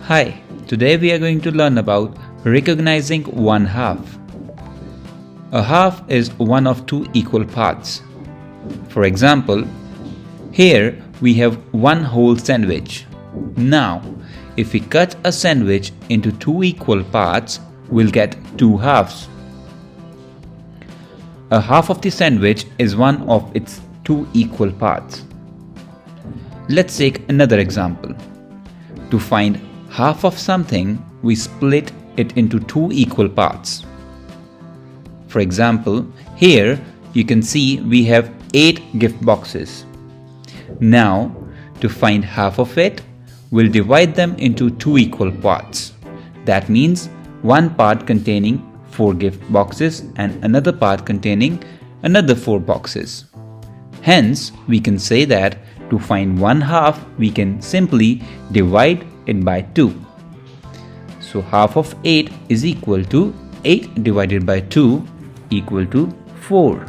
Hi, today we are going to learn about recognizing one half. A half is one of two equal parts. For example, here we have one whole sandwich. Now, if we cut a sandwich into two equal parts, we'll get two halves. A half of the sandwich is one of its two equal parts. Let's take another example. To find half of something, we split it into two equal parts. For example, here you can see we have 8 gift boxes. Now, to find half of it, we'll divide them into two equal parts. That means one part containing 4 gift boxes and another part containing another 4 boxes. Hence, we can say that to find one half, we can simply divide it by 2. So half of 8 is equal to 8 divided by 2 equal to 4.